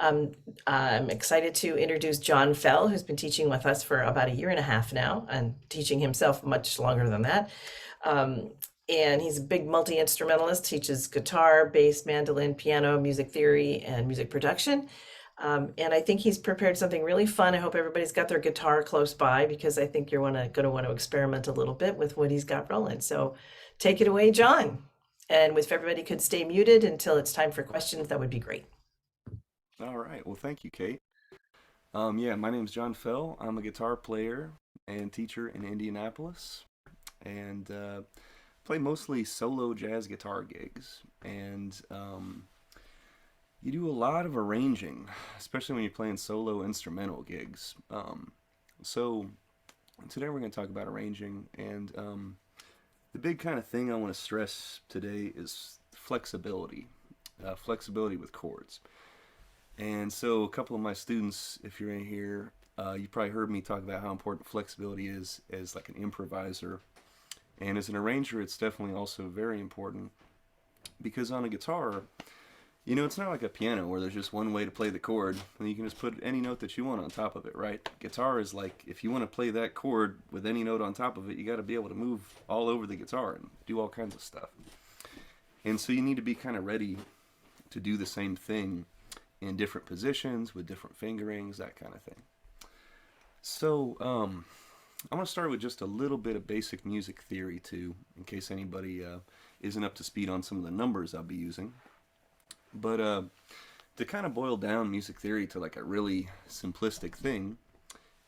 Um, I'm excited to introduce John Fell, who's been teaching with us for about a year and a half now, and teaching himself much longer than that. Um, and he's a big multi-instrumentalist, teaches guitar, bass, mandolin, piano, music theory, and music production. And I think he's prepared something really fun. I hope everybody's got their guitar close by because I think you're going to want to experiment a little bit with what he's got rolling. So take it away, John. And if everybody could stay muted until it's time for questions, that would be great. All right. Well, thank you, Kate. Yeah, my name's John Fell. I'm a guitar player and teacher in Indianapolis, and play mostly solo jazz guitar gigs. And you do a lot of arranging, especially when you're playing solo instrumental gigs. So today we're going to talk about arranging, and the big kind of thing I want to stress today is flexibility, flexibility with chords. And so a couple of my students, if you're in here, you probably heard me talk about how important flexibility is as like an improviser. And as an arranger, it's definitely also very important because on a guitar, it's not like a piano where there's just one way to play the chord and you can just put any note that you want on top of it, right? Guitar is like, if you want to play that chord with any note on top of it, you got to be able to move all over the guitar and do all kinds of stuff. And so you need to be kind of ready to do the same thing in different positions with different fingerings, that kind of thing. So I'm going to start with just a little bit of basic music theory too, in case anybody isn't up to speed on some of the numbers I'll be using. But to kind of boil down music theory to like a really simplistic thing,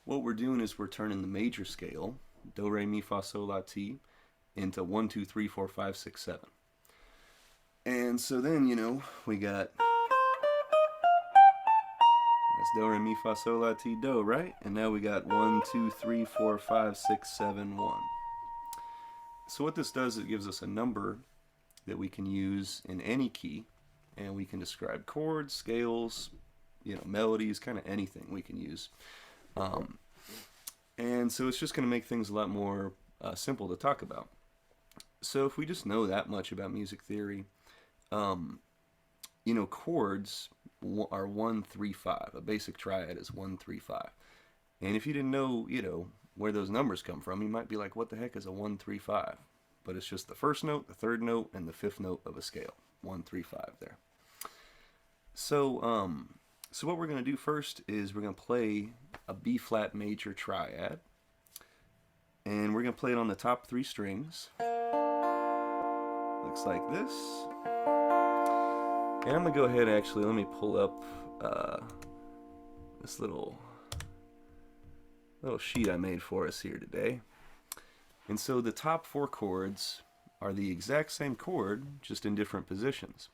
what we're doing is we're turning the major scale, do, re, mi, fa, sol, la, ti, into 1, 2, 3, 4, 5, 6, 7. And so then, we got... That's do, re, mi, fa, sol, la, ti, do, right? And now we got 1, 2, 3, 4, 5, 6, 7, 1. So what this does, it gives us a number that we can use in any key, and we can describe chords, scales, melodies, kind of anything we can use. And so it's just going to make things a lot more simple to talk about. So if we just know that much about music theory, chords are 1, 3, 5. A basic triad is 1, 3, 5. And if you didn't know, where those numbers come from, you might be like, what the heck is a 1, 3, 5? But it's just the first note, the third note, and the fifth note of a scale. 1, 3, 5 there. So, so what we're going to do first is we're going to play a B flat major triad. And we're going to play it on the top 3 strings. Looks like this. And I'm going to go ahead, actually, let me pull up this little sheet I made for us here today. And so the top 4 chords are the exact same chord, just in different positions.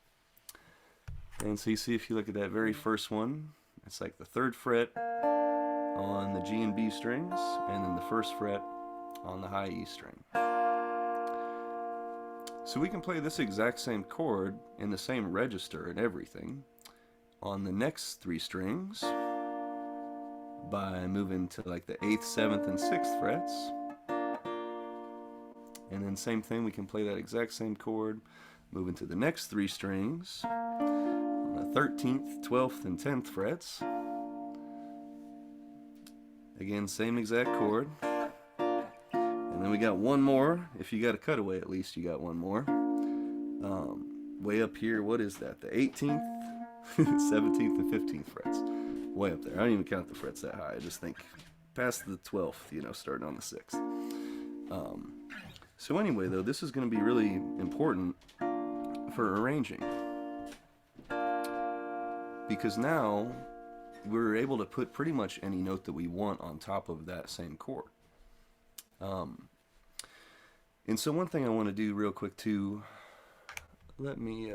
And so you see, if you look at that very first one, it's like the 3rd fret on the G and B strings, and then the 1st fret on the high E string. So we can play this exact same chord in the same register and everything on the next 3 strings by moving to like the 8th, 7th, and 6th frets. And then same thing, we can play that exact same chord, moving to the next 3 strings on the 13th, 12th, and 10th frets. Again, same exact chord. And then we got one more. If you got a cutaway, at least you got one more. Way up here, what is that? The 18th, 17th, and 15th frets. Way up there. I don't even count the frets that high. I just think past the 12th, starting on the 6th. So anyway, though, this is going to be really important for arranging. Because now we're able to put pretty much any note that we want on top of that same chord. And so one thing I want to do real quick too, let me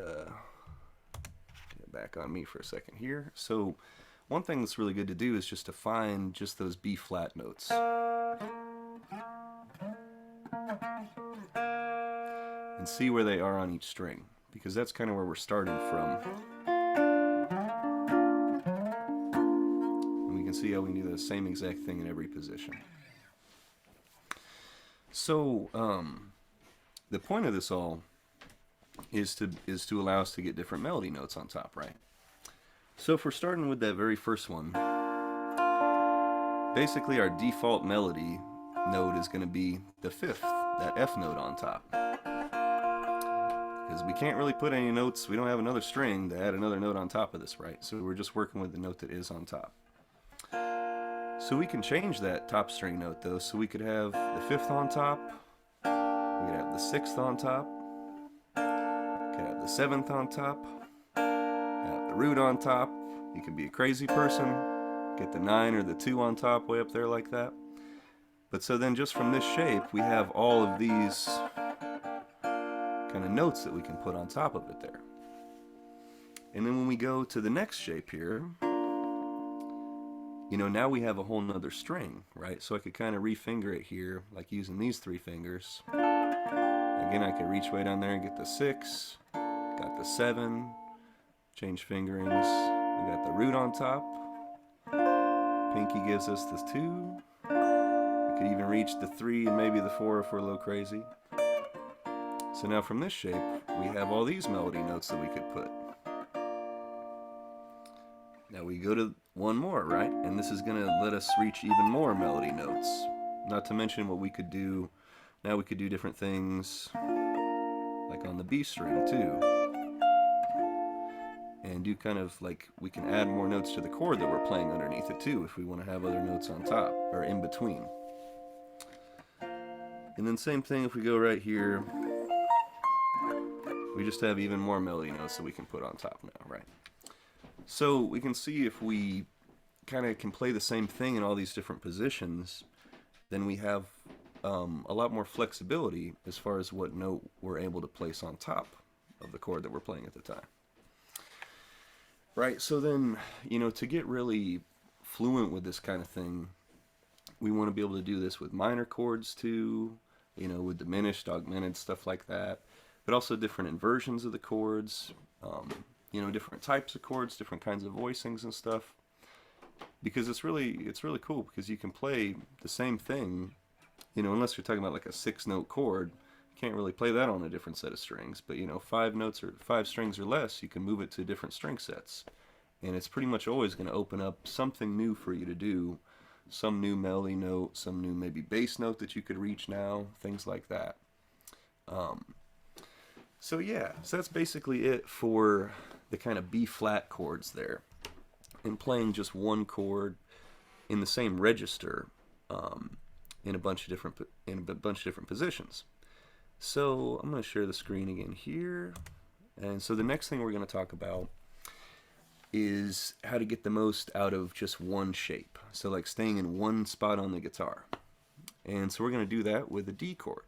get back on me for a second here. So one thing that's really good to do is just to find just those B flat notes. And see where they are on each string, because that's kind of where we're starting from. And we can see how we can do the same exact thing in every position. So the point of this all is to allow us to get different melody notes on top, right? So if we're starting with that very first one, basically our default melody note is going to be the 5th, that F note on top. Because we can't really put any notes, we don't have another string to add another note on top of this, right? So we're just working with the note that is on top. So we can change that top string note though, so we could have the 5th on top, we could have the 6th on top, we could have the 7th on top, have the root on top. You could be a crazy person, get the 9 or the 2 on top way up there like that. But so then just from this shape, we have all of these kind of notes that we can put on top of it there. And then when we go to the next shape here, you know, now we have a whole nother string, right? So I could kind of refinger it here, like using these 3 fingers. Again, I could reach way down there and get the 6, got the 7, change fingerings, we got the root on top, pinky gives us this 2, we could even reach the 3 and maybe the 4 if we're a little crazy. So now from this shape, we have all these melody notes that we could put. Now we go to one more, right? And this is going to let us reach even more melody notes. Not to mention what we could do. Now we could do different things, like on the B string too. And do kind of like, we can add more notes to the chord that we're playing underneath it too, if we want to have other notes on top, or in between. And then same thing if we go right here. We just have even more melody notes that we can put on top now, right? So we can see if we kind of can play the same thing in all these different positions, then we have a lot more flexibility as far as what note we're able to place on top of the chord that we're playing at the time. Right, so then, you know, to get really fluent with this kind of thing, we want to be able to do this with minor chords too, you know, with diminished, augmented, stuff like that, but also different inversions of the chords, you know, different types of chords, different kinds of voicings and stuff, because it's really cool because you can play the same thing, you know, unless you're talking about like a 6-note chord, you can't really play that on a different set of strings, but you know, 5 notes or 5 strings or less, you can move it to different string sets, and it's pretty much always going to open up something new for you to do, some new melody note, some new maybe bass note that you could reach now, things like that. So yeah, so that's basically it for the kind of B flat chords there, and playing just one chord in the same register in a bunch of different positions. So I'm going to share the screen again here, and so the next thing we're going to talk about is how to get the most out of just one shape. So like staying in one spot on the guitar, and so we're going to do that with a D chord.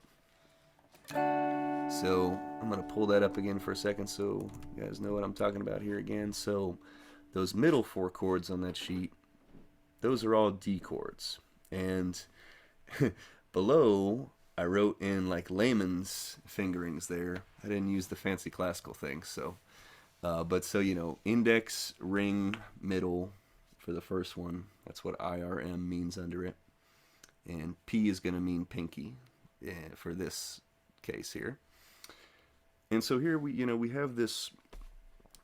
So I'm going to pull that up again for a second so you guys know what I'm talking about here again. So those middle 4 chords on that sheet, those are all D chords. And below, I wrote in like layman's fingerings there. I didn't use the fancy classical things. So, but so, you know, index, ring, middle for the first one. That's what IRM means under it. And P is going to mean pinky for this case here. And so here we have this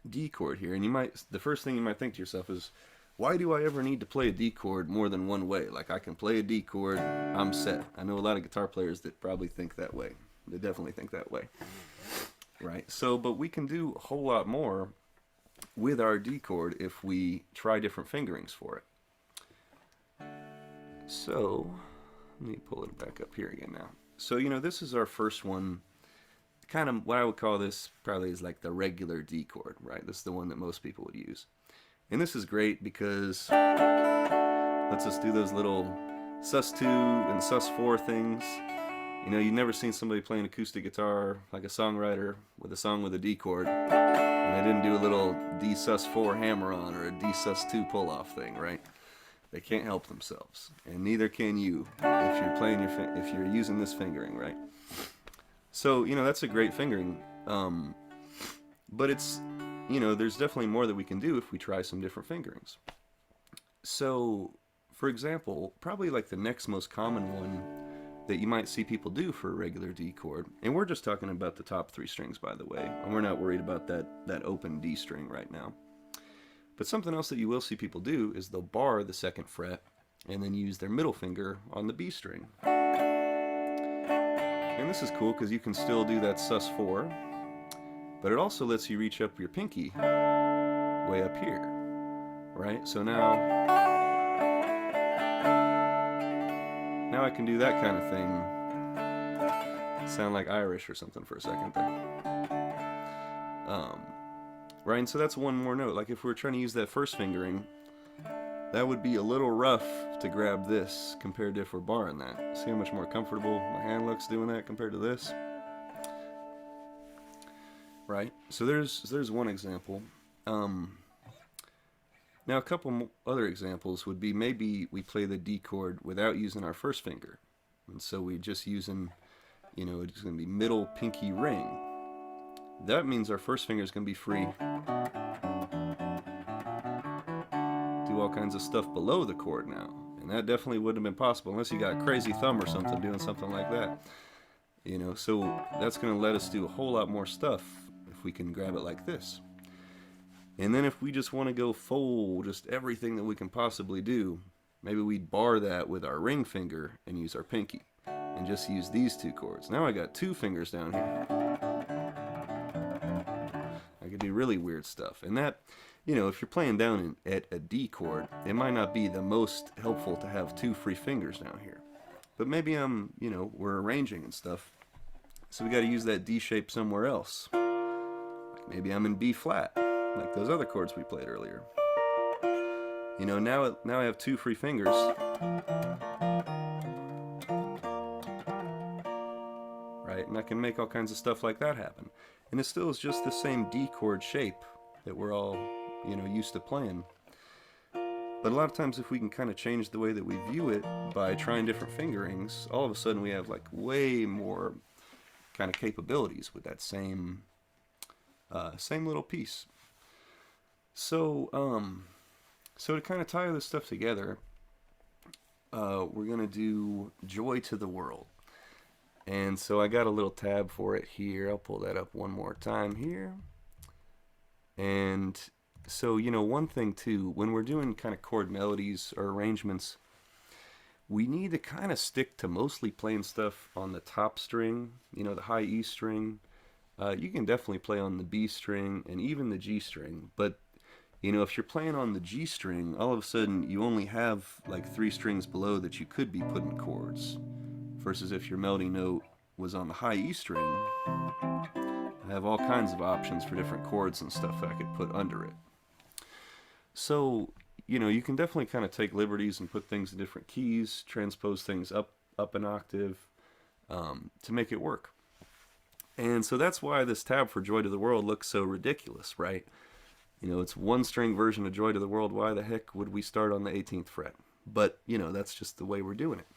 D chord here, and the first thing you might think to yourself is, why do I ever need to play a D chord more than one way? Like I can play a D chord, I'm set. I know a lot of guitar players that probably think that way. They definitely think that way, right? So, but we can do a whole lot more with our D chord if we try different fingerings for it. So, let me pull it back up here again now. So, you know, this is our first one. Kind of what I would call this probably is like the regular D chord, right? This is the one that most people would use. And this is great because lets us do those little sus2 and sus4 things. You know, you've never seen somebody playing acoustic guitar like a songwriter with a song with a D chord, and they didn't do a little D sus4 hammer-on or a D sus2 pull-off thing, right? They can't help themselves, and neither can you if you're playing if you're using this fingering, right? So, you know, that's a great fingering, but it's, you know, there's definitely more that we can do if we try some different fingerings. So, for example, probably like the next most common one that you might see people do for a regular D chord, and we're just talking about the top 3 strings, by the way, and we're not worried about that open D string right now. But something else that you will see people do is they'll bar the 2nd fret and then use their middle finger on the B string. And this is cool because you can still do that sus4, but it also lets you reach up your pinky way up here, right? So now I can do that kind of thing. Sound like Irish or something for a second there. Right, and so that's one more note. Like if we're trying to use that first fingering, that would be a little rough to grab this compared to if we're barring that. See how much more comfortable my hand looks doing that compared to this? Right, so there's one example. Now a couple other examples would be maybe we play the D chord without using our first finger. And so we're just using, you know, it's going to be middle pinky ring. That means our first finger is going to be free. Do all kinds of stuff below the chord now. And that definitely wouldn't have been possible unless you got a crazy thumb or something doing something like that. You know, so that's going to let us do a whole lot more stuff if we can grab it like this. And then if we just want to go full, just everything that we can possibly do, maybe we'd bar that with our ring finger and use our pinky. And just use these 2 chords. Now I got 2 fingers down here. I could do really weird stuff. And that, you know, if you're playing down at a D chord, it might not be the most helpful to have 2 free fingers down here. But maybe you know, we're arranging and stuff. So we got to use that D shape somewhere else. Like maybe I'm in B flat, like those other chords we played earlier. You know, now I have 2 free fingers. Right, and I can make all kinds of stuff like that happen. And it still is just the same D chord shape that we're all, you know, used to playing. But a lot of times if we can kind of change the way that we view it by trying different fingerings, all of a sudden we have like way more kind of capabilities with that same little piece. So to kind of tie this stuff together, we're gonna do Joy to the World. And so I got a little tab for it here. I'll pull that up one more time here. And so, you know, one thing too, when we're doing kind of chord melodies or arrangements, we need to kind of stick to mostly playing stuff on the top string, you know, the high E string. You can definitely play on the B string and even the G string, but you know, if you're playing on the G string, all of a sudden you only have like 3 strings below that you could be putting chords. Versus if your melody note was on the high E string, I have all kinds of options for different chords and stuff that I could put under it. So, you know, you can definitely kind of take liberties and put things in different keys, transpose things up an octave to make it work. And so that's why this tab for Joy to the World looks so ridiculous, right? You know, it's 1 string version of Joy to the World. Why the heck would we start on the 18th fret? But, you know, that's just the way we're doing it.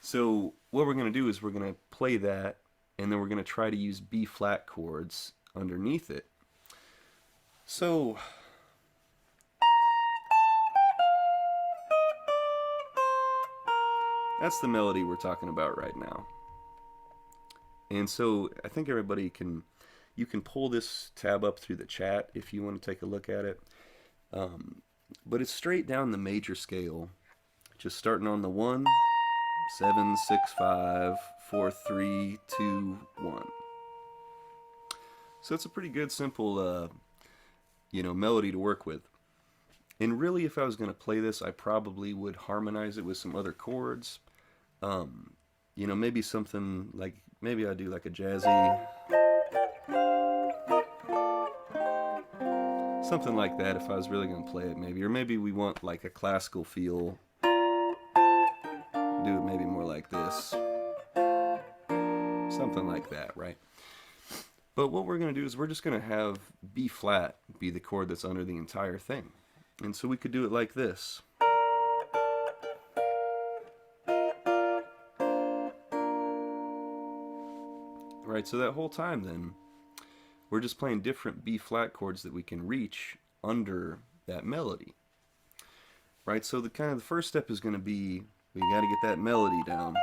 So what we're going to do is we're going to play that, and then we're going to try to use B flat chords underneath it. So that's the melody we're talking about right now. And so I think everybody you can pull this tab up through the chat if you want to take a look at it. But it's straight down the major scale, just starting on the 1, 7, 6, 5, 4, 3, 2, 1. So it's a pretty good, simple, you know, melody to work with. And really, if I was going to play this, I probably would harmonize it with some other chords. You know, maybe something like, maybe I'd do like a jazzy, something like that if I was really going to play it maybe. Or maybe we want like a classical feel. Do it maybe more like this. Something like that, right? But what we're going to do is we're just going to have B flat be the chord that's under the entire thing. And so we could do it like this. Right, so that whole time then, we're just playing different B flat chords that we can reach under that melody. Right, so the first step is going to be, we got to get that melody down.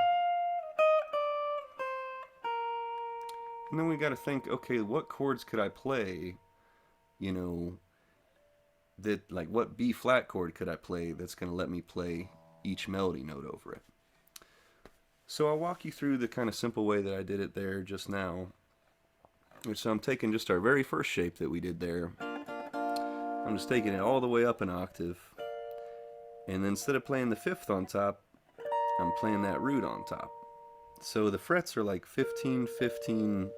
And then we got to think, okay, what chords could I play, you know, that, like, what B flat chord could I play that's going to let me play each melody note over it. So I'll walk you through the kind of simple way that I did it there just now. So I'm taking just our very first shape that we did there. I'm just taking it all the way up an octave. And then instead of playing the fifth on top, I'm playing that root on top. So the frets are like 15, 15,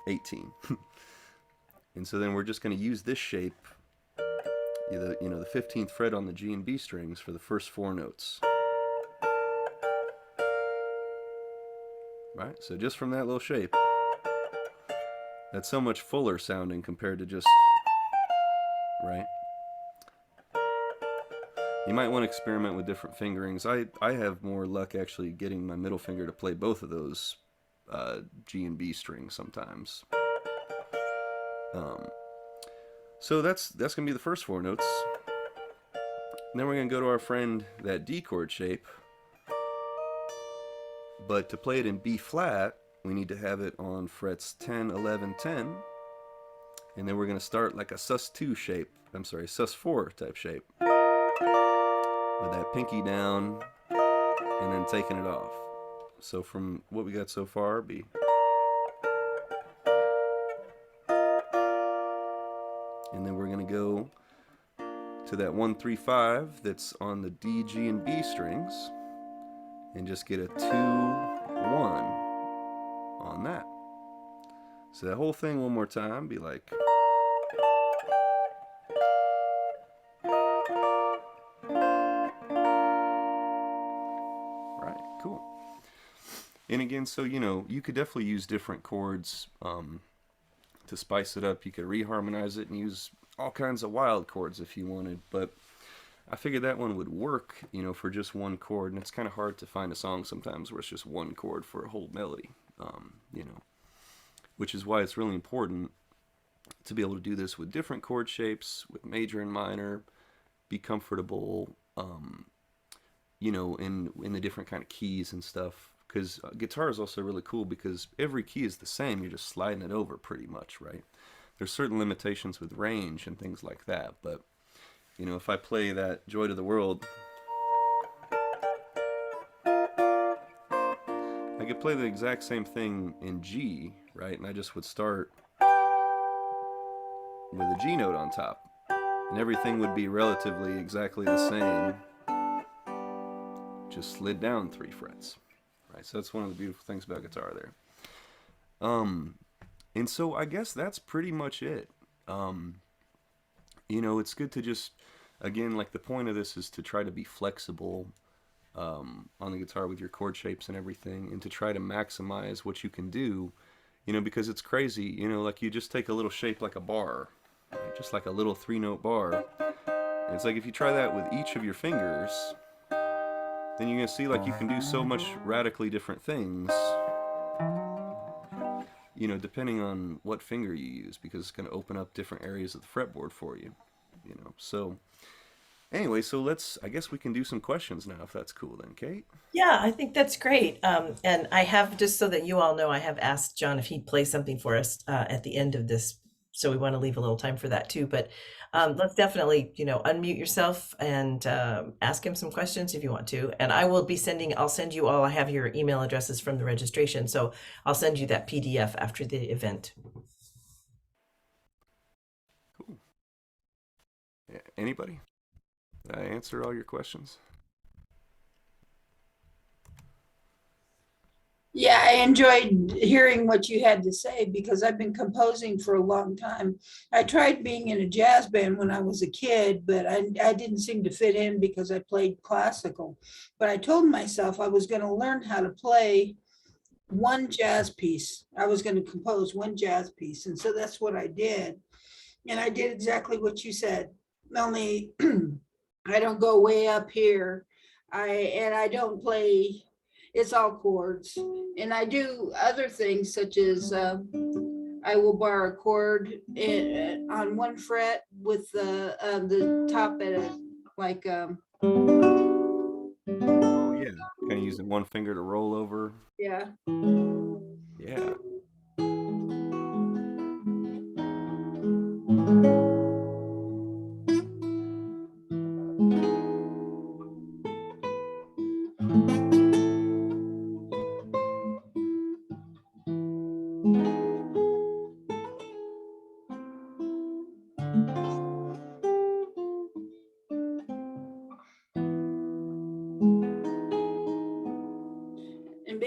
18. And so then we're just going to use this shape, the 15th fret on the G and B strings for the first 4 notes. Right? So just from that little shape, that's so much fuller sounding compared to just, right? You might want to experiment with different fingerings. I have more luck actually getting my middle finger to play both of those G and B strings sometimes. So that's going to be the first 4 notes. And then we're going to go to our friend, that D chord shape. But to play it in B flat, we need to have it on frets 10, 11, 10. And then we're going to start like a sus2 shape. I'm sorry, sus4 type shape. With that pinky down and then taking it off. So from what we got so far, B. And then we're going to go to that 1, 3, 5 that's on the D, G, and B strings and just get a 2, 1 on that. So that whole thing one more time, be like. Right, cool. And again, so you could definitely use different chords to spice it up. You could reharmonize it and use all kinds of wild chords if you wanted, but I figured that one would work, for just one chord, and it's kind of hard to find a song sometimes where it's just one chord for a whole melody, which is why it's really important to be able to do this with different chord shapes, with major and minor, be comfortable, in the different kind of keys and stuff. Because guitar is also really cool because every key is the same. You're just sliding it over pretty much, right? There's certain limitations with range and things like that. But, if I play that Joy to the World, I could play the exact same thing in G, right? And I just would start with a G note on top. And everything would be relatively exactly the same. Just slid down 3 frets. Right, so that's one of the beautiful things about guitar there. And so I guess that's pretty much it. It's good to just, again, like the point of this is to try to be flexible on the guitar with your chord shapes and everything, and to try to maximize what you can do, because it's crazy, like you just take a little shape like a bar, right? Just like a little 3-note bar. And it's like if you try that with each of your fingers, then you're going to see like you can do so much radically different things, depending on what finger you use, because it's going to open up different areas of the fretboard for you, So anyway, so I guess we can do some questions now, if that's cool then, Kate. Yeah, I think that's great. And I have, just so that you all know, I have asked John if he'd play something for us at the end of this. So we want to leave a little time for that too. But let's definitely, unmute yourself and ask him some questions if you want to. And I'll send you all, I have your email addresses from the registration. So I'll send you that PDF after the event. Cool. Yeah, anybody? Did I answer all your questions? Yeah, I enjoyed hearing what you had to say because I've been composing for a long time. I tried being in a jazz band when I was a kid, but I didn't seem to fit in because I played classical. But I told myself I was going to learn how to play one jazz piece. I was going to compose one jazz piece. And so that's what I did. And I did exactly what you said. Only I don't go way up here. I don't play. It's all chords. And I do other things such as I will bar a chord on one fret with the top at Oh yeah, kind of using one finger to roll over. yeah.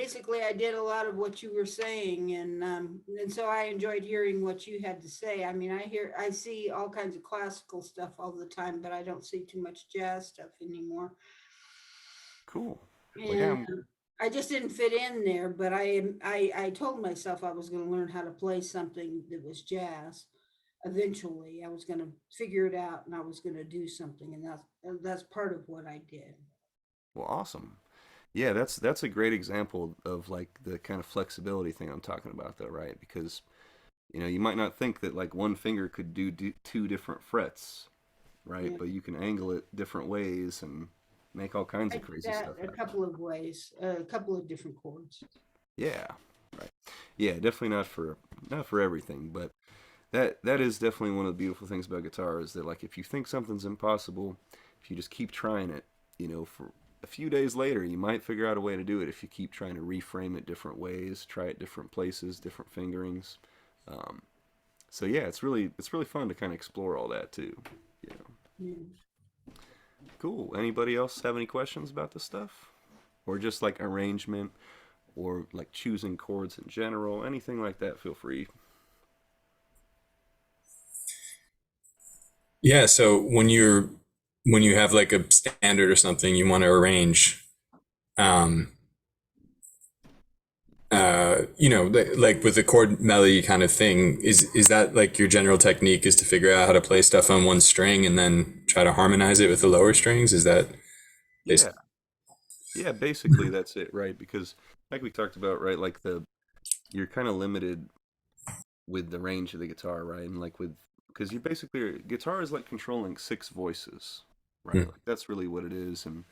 basically I did a lot of what you were saying, and so I enjoyed hearing what you had to say. I mean, I see all kinds of classical stuff all the time, but I don't see too much jazz stuff anymore. Cool. Well, yeah, And I just didn't fit in there, but I told myself I was going to learn how to play something that was jazz. Eventually, I was going to figure it out, and I was going to do something, and that's part of what I did. well, awesome. Yeah, that's a great example of like the kind of flexibility thing I'm talking about, though, right? Because you might not think that like one finger could do two different frets, right? Yeah. But you can angle it different ways and make all kinds I of did crazy that stuff a happen. couple of ways, a couple of different chords. Yeah, right. Yeah, definitely not for everything, but that is definitely one of the beautiful things about guitar is that like if you think something's impossible, if you just keep trying it, for a few days later you might figure out a way to do it if you keep trying to reframe it different ways, try it different places, different fingerings. Um, so yeah, it's really fun to kind of explore all that too. You know. Yeah. Cool. Anybody else have any questions about this stuff? Or just like arrangement or like choosing chords in general, anything like that, feel free. Yeah, so when you have like a standard or something you want to arrange, um, like with the chord melody kind of thing, is that like your general technique is to figure out how to play stuff on one string and then try to harmonize it with the lower strings? Is that Yeah. basically? Yeah, basically that's it, right? Because like we talked about, right, like you're kind of limited with the range of the guitar, right? And like because you basically guitar is like controlling six voices, right? Hmm. Like that's really what it is. And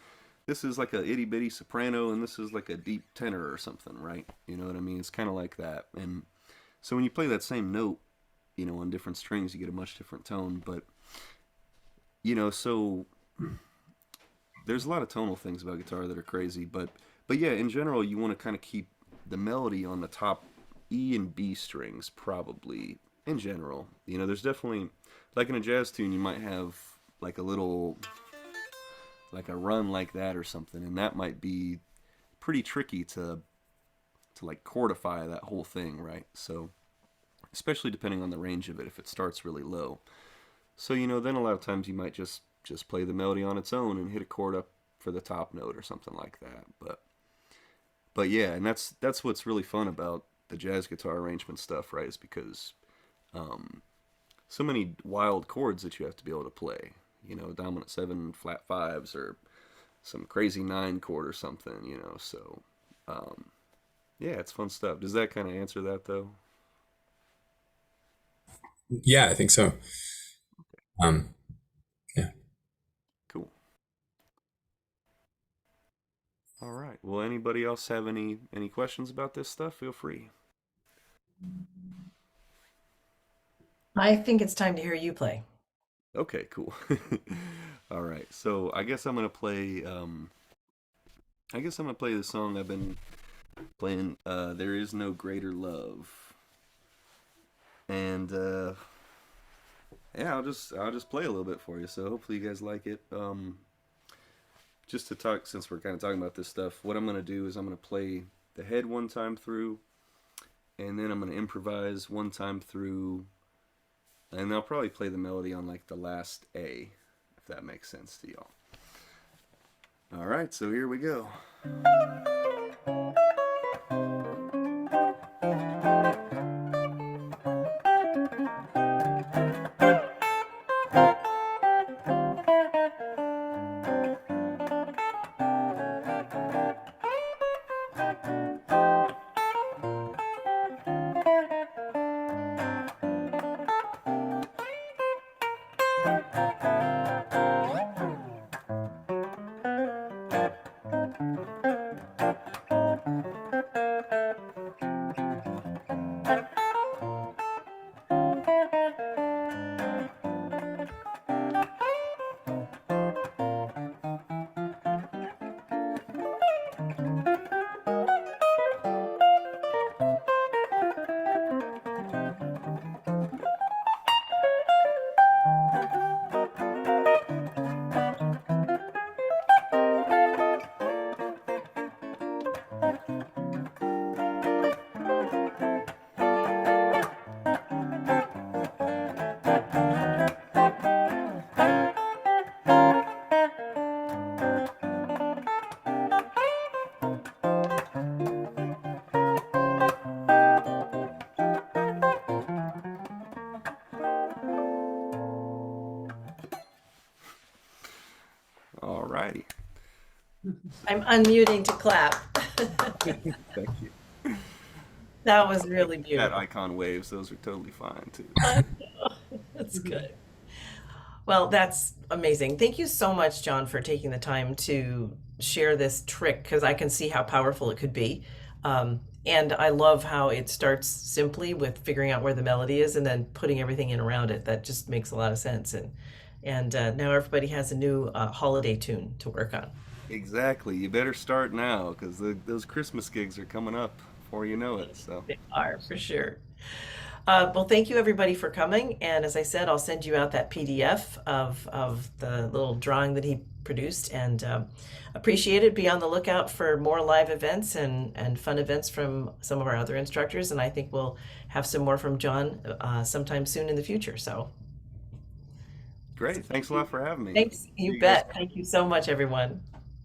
this is like a itty bitty soprano, and this is like a deep tenor or something, right? You know what I mean? It's kind of like that. And so when you play that same note, on different strings, you get a much different tone. But so there's a lot of tonal things about guitar that are crazy. But yeah, in general, you want to kind of keep the melody on the top E and B strings, probably in general. There's definitely like in a jazz tune, you might have like a little like a run like that or something, and that might be pretty tricky to like chordify that whole thing, right? So especially depending on the range of it, if it starts really low. So then a lot of times you might just play the melody on its own and hit a chord up for the top note or something like that. But yeah, and that's what's really fun about the jazz guitar arrangement stuff, right? Is because um, so many wild chords that you have to be able to play. Dominant seven, flat fives, or some crazy nine chord or something. So um, yeah, it's fun stuff. Does that kind of answer that though? Yeah, I think so. Um, yeah. Cool. All right. Well, anybody else have any questions about this stuff? Feel free. I think it's time to hear you play. Okay, cool. All right. So I guess I'm gonna play. I guess I'm gonna play the song I've been playing. There is no greater love, and yeah, I'll just play a little bit for you. So hopefully you guys like it. Just to talk, since we're kind of talking about this stuff, what I'm gonna do is I'm gonna play the head one time through, and then I'm gonna improvise one time through, and I'll probably play the melody on like the last A, if that makes sense to y'all. All right, so here we go. All righty. I'm unmuting to clap. Thank you. That was really That beautiful. icon waves, those are totally fine too. That's good. Well, that's amazing. Thank you so much, John, for taking the time to share this trick because I can see how powerful it could be. And I love how it starts simply with figuring out where the melody is and then putting everything in around it. That just makes a lot of sense. And now everybody has a new holiday tune to work on. Exactly. You better start now because those Christmas gigs are coming up before you know it. So, They are for sure. Well, thank you everybody for coming. And as I said, I'll send you out that PDF of the little drawing that he produced and appreciate it. Be on the lookout for more live events and fun events from some of our other instructors. And I think we'll have some more from John sometime soon in the future. So great. Thanks a lot for having me. thanks. See You you guys. bet. Thank you so much, everyone.